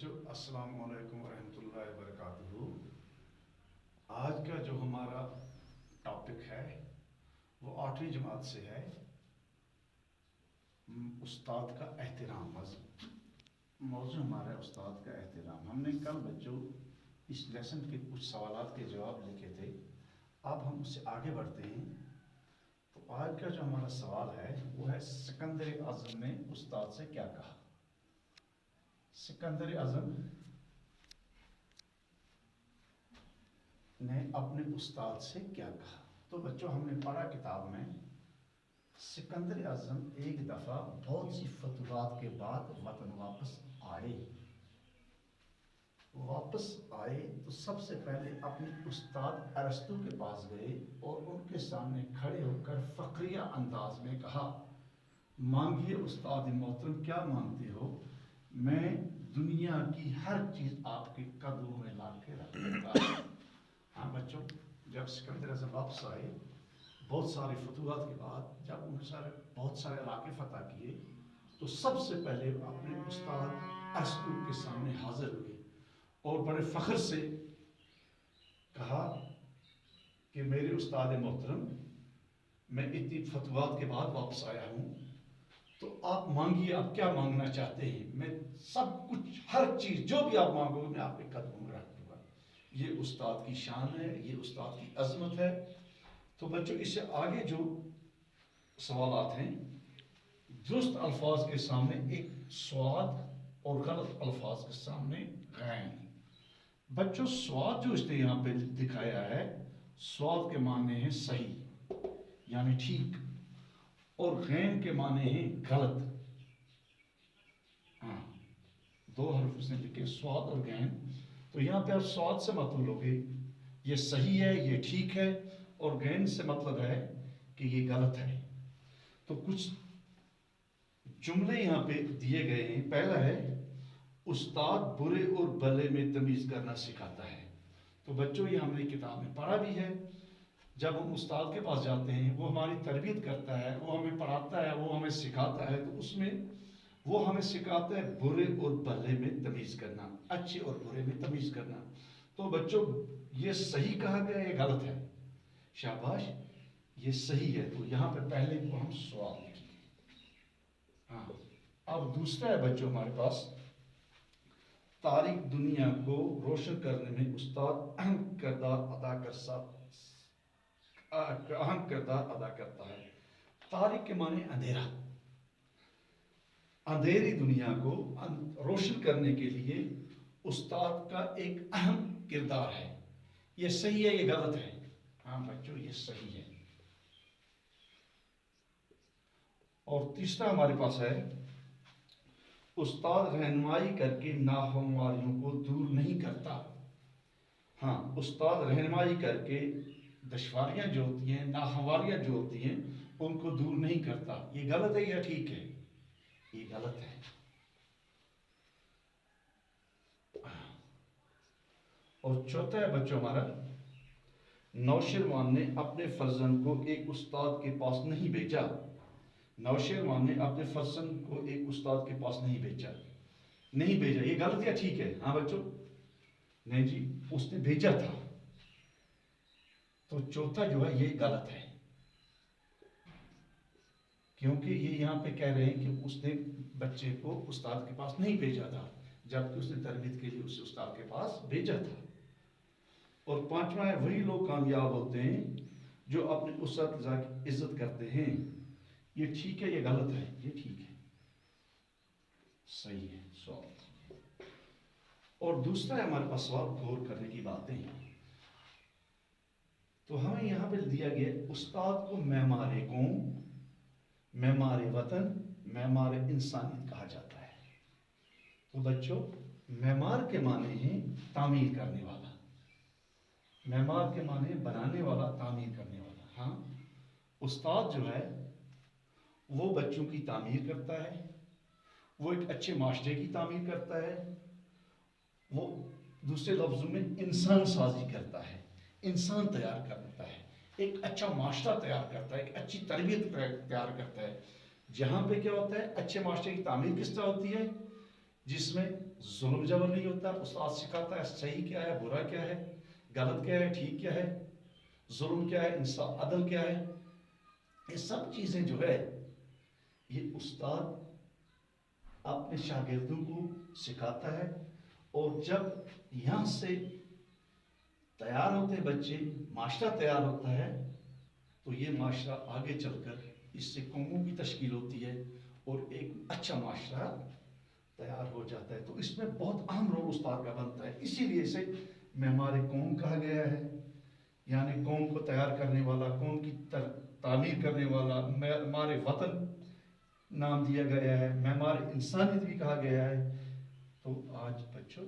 بچوں السلام علیکم ورحمۃ اللہ وبرکاتہ۔ آج کا جو ہمارا ٹاپک ہے وہ 8ویں جماعت سے ہے، استاد کا احترام۔ موضوع ہمارا استاد کا احترام۔ ہم نے کل بچوں اس لیسن کے کچھ سوالات کے جواب لکھے تھے، اب ہم اس سے آگے بڑھتے ہیں۔ تو آج کا جو ہمارا سوال ہے وہ ہے سکندر اعظم نے استاد سے کیا کہا؟ سکندر اعظم نے اپنے استاد سے کیا کہا؟ تو بچوں ہم نے پڑھا کتاب میں، سکندر اعظم ایک دفعہ بہت سی فتوحات کے بعد وطن واپس آئے تو سب سے پہلے اپنے استاد ارسطو کے پاس گئے اور ان کے سامنے کھڑے ہو کر فخریہ انداز میں کہا، مانگیے استاد محترم، کیا مانگتے ہو؟ میں دنیا کی ہر چیز آپ کے قدموں میں لا کے رکھ دوں گا۔ ہاں بچوں، جب سکندر اعظم واپس آئے بہت ساری فتوحات کے بعد، جب انہوں نے بہت سارے علاقے فتح کیے تو سب سے پہلے اپنے استاد ارسطو کے سامنے حاضر ہوئے اور بڑے فخر سے کہا کہ میرے استاد محترم، میں اتنی فتوحات کے بعد واپس آیا ہوں، تو آپ مانگیے، آپ کیا مانگنا چاہتے ہیں؟ میں سب کچھ، ہر چیز جو بھی آپ مانگو گے میں آپ کے قدموں میں رکھ دوں گا۔ یہ استاد کی شان ہے، یہ استاد کی عظمت ہے۔ تو بچوں اس سے آگے جو سوالات ہیں، درست الفاظ کے سامنے ایک سواد اور غلط الفاظ کے سامنے غین۔ بچوں سواد جو اس نے یہاں پہ دکھایا ہے، سواد کے معنی ہیں صحیح یعنی ٹھیک، اور غین کے معنی ہیں غلط۔ ہاں، دو حرف اس نے لکھے، سواد اور غین۔ تو یہاں پہ آپ سواد سے مطلب لوگے یہ صحیح ہے، یہ ٹھیک ہے، اور غین سے مطلب ہے کہ یہ غلط ہے۔ تو کچھ جملے یہاں پہ دیے گئے ہیں۔ پہلا ہے، استاد برے اور بھلے میں تمیز کرنا سکھاتا ہے۔ تو بچوں یہ ہم نے کتاب میں پڑھا بھی ہے، جب ہم استاد کے پاس جاتے ہیں وہ ہماری تربیت کرتا ہے، وہ ہمیں پڑھاتا ہے، وہ ہمیں سکھاتا ہے، تو اس میں وہ ہمیں سکھاتا ہے برے اور بھلے میں تمیز کرنا، اچھے اور برے میں تمیز کرنا۔ تو بچوں یہ صحیح کہا گیا، یہ غلط ہے؟ شاباش، یہ صحیح ہے۔ تو یہاں پہ پہلے کو ہم سوال لکھیں گے۔ ہاں، اب دوسرا ہے بچوں ہمارے پاس، تاریخ دنیا کو روشن کرنے میں استاد اہم کردار ادا کرتا ہے۔ تاریخ کے معنی اندھیرا، اندھیری دنیا کو روشن کرنے کے لیے استاد کا ایک اہم کردار ہے۔ یہ صحیح ہے، یہ غلط ہے؟ ہاں بچوں یہ صحیح ہے۔ اور تیسرا ہمارے پاس ہے، استاد رہنمائی کر کے ناہمواریوں کو دور نہیں کرتا۔ ہاں، استاد رہنمائی کر کے دشواریاں جو ہوتی ہیں، ناہمواریاں جو ہوتی ہیں، ان کو دور نہیں کرتا۔ یہ غلط ہے یا ٹھیک ہے؟ یہ غلط ہے۔ اور چوتھا ہے بچوں ہمارا، نوشیروان نے اپنے فرزند کو ایک استاد کے پاس نہیں بھیجا۔ نوشیروان نے اپنے فرزند کو ایک استاد کے پاس نہیں بھیجا۔ یہ غلط یا ٹھیک ہے؟ ہاں بچوں، نہیں جی، اس نے بھیجا تھا۔ تو چوتھا جو ہے یہ غلط ہے، کیونکہ یہ یہاں پہ کہہ رہے ہیں کہ اس نے بچے کو استاد کے پاس نہیں بھیجا تھا، جبکہ اس نے تربیت کے لیے اسے استاد کے پاس بھیجا تھا۔ اور پانچواں ہے، وہی لوگ کامیاب ہوتے ہیں جو اپنے اساتذہ کی عزت کرتے ہیں۔ یہ ٹھیک ہے، یہ غلط ہے؟ یہ ٹھیک ہے، صحیح ہے سوال۔ اور دوسرا ہے ہمارے پاس سوال، غور کرنے کی باتیں ہیں۔ تو ہمیں یہاں پہ دیا گیا، استاد کو معمار قوم، معمار وطن، معمار انسانیت کہا جاتا ہے۔ تو بچوں معمار کے معنی ہیں تعمیر کرنے والا، معمار کے معنی بنانے والا، تعمیر کرنے والا۔ ہاں، استاد جو ہے وہ بچوں کی تعمیر کرتا ہے، وہ ایک اچھے معاشرے کی تعمیر کرتا ہے، وہ دوسرے لفظوں میں انسان سازی کرتا ہے، انسان تیار کرتا ہے، ایک اچھا معاشرہ تیار کرتا ہے، ایک اچھی تربیت تیار کرتا ہے۔ جہاں پہ کیا ہوتا ہے، اچھے معاشرے کی تعمیر کس طرح ہوتی ہے؟ جس میں ظلم جبر نہیں ہوتا. استاد سکھاتا ہے صحیح کیا ہے، برا کیا ہے، غلط کیا ہے، ٹھیک کیا ہے، ظلم کیا ہے، انصاف عدل کیا ہے. یہ سب چیزیں جو ہے یہ استاد اپنے شاگردوں کو سکھاتا ہے. اور جب یہاں سے تیار ہوتے بچے، معاشرہ تیار ہوتا ہے، تو یہ معاشرہ آگے چل کر اس سے قوموں کی تشکیل ہوتی ہے اور ایک اچھا معاشرہ تیار ہو جاتا ہے. تو اس میں بہت اہم رول استاد کا بنتا ہے. اسی لیے اسے معمار قوم کہا گیا ہے، یعنی قوم کو تیار کرنے والا، قوم کی تعمیر کرنے والا. معمار وطن نام دیا گیا ہے، معمار انسانیت بھی کہا گیا ہے. تو آج بچوں